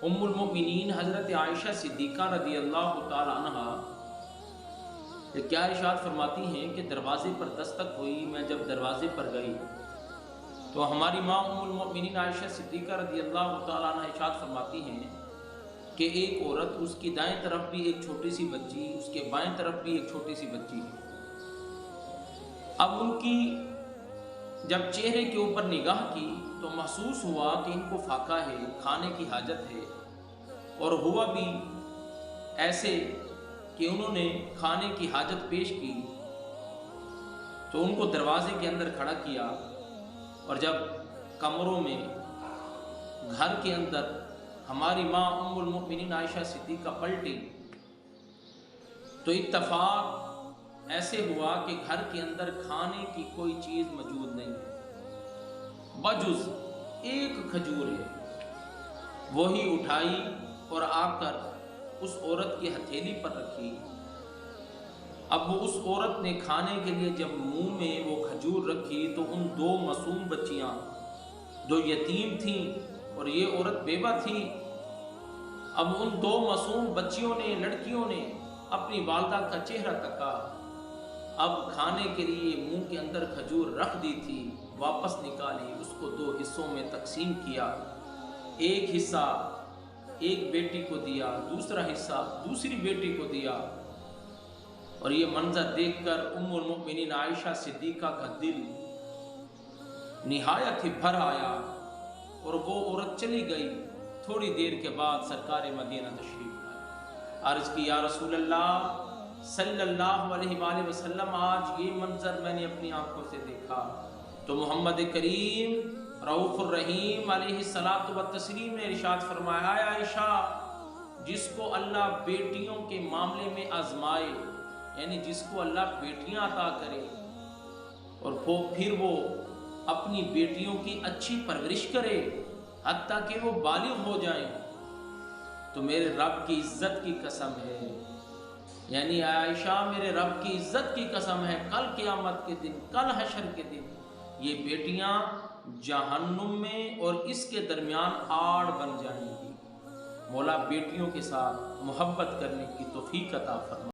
ام المؤمنین حضرت عائشہ صدیقہ رضی اللہ تعالی عنہا کیا ارشاد فرماتی ہیں کہ دروازے پر دستک ہوئی، میں جب دروازے پر گئی تو ہماری ماں ام المؤمنین عائشہ صدیقہ رضی اللہ تعالی عنہا ارشاد فرماتی ہیں کہ ایک عورت، اس کی دائیں طرف بھی ایک چھوٹی سی بچی، اس کے بائیں طرف بھی ایک چھوٹی سی بچی ہے۔ اب ان کی جب چہرے کے اوپر نگاہ کی تو محسوس ہوا کہ ان کو فاقہ ہے، کھانے کی حاجت ہے، اور ہوا بھی ایسے کہ انہوں نے کھانے کی حاجت پیش کی تو ان کو دروازے کے اندر کھڑا کیا، اور جب کمروں میں گھر کے اندر ہماری ماں ام المؤمنین عائشہ صدیقہ پلٹی تو اتفاق ایسے ہوا کہ گھر کے اندر کھانے کی کوئی چیز موجود نہیں ہے، بجز ایک کھجور ہے، وہی اٹھائی اور آ کر اس عورت کی ہتھیلی پر رکھی۔ اب وہ اس عورت نے کھانے کے لیے جب منہ میں وہ کھجور رکھی تو ان دو معصوم بچیاں جو یتیم تھیں اور یہ عورت بیوہ تھی، اب ان دو معصوم بچیوں نے، لڑکیوں نے اپنی والدہ کا چہرہ تکا، اب کھانے کے لیے منہ کے اندر کھجور رکھ دی تھی، واپس نکالی، اس کو دو حصوں میں تقسیم کیا، ایک حصہ ایک بیٹی کو دیا، دوسرا حصہ دوسری بیٹی کو دیا، اور یہ منظر دیکھ کر ام المؤمنین عائشہ صدیقہ کا دل نہایت ہی بھر آیا، اور وہ عورت چلی گئی۔ تھوڑی دیر کے بعد سرکار مدینہ تشریف لائے، عرض کی یا رسول اللہ صلی اللہ علیہ وآلہ وسلم، آج یہ منظر میں نے اپنی آنکھوں سے دیکھا۔ تو محمد کریم رؤوف الرحیم علیہ الصلاۃ والتسلیم نے ارشاد فرمایا، اے عائشہ، جس کو اللہ بیٹیوں کے معاملے میں آزمائے، یعنی جس کو اللہ بیٹیاں عطا کرے اور پھر وہ اپنی بیٹیوں کی اچھی پرورش کرے حتیٰ کہ وہ بالغ ہو جائیں، تو میرے رب کی عزت کی قسم ہے، یعنی عائشہ میرے رب کی عزت کی قسم ہے، کل قیامت کے دن، کل حشر کے دن یہ بیٹیاں جہنم میں اور اس کے درمیان آڑ بن جائیں گی۔ مولا بیٹیوں کے ساتھ محبت کرنے کی توفیق عطا فرمائے۔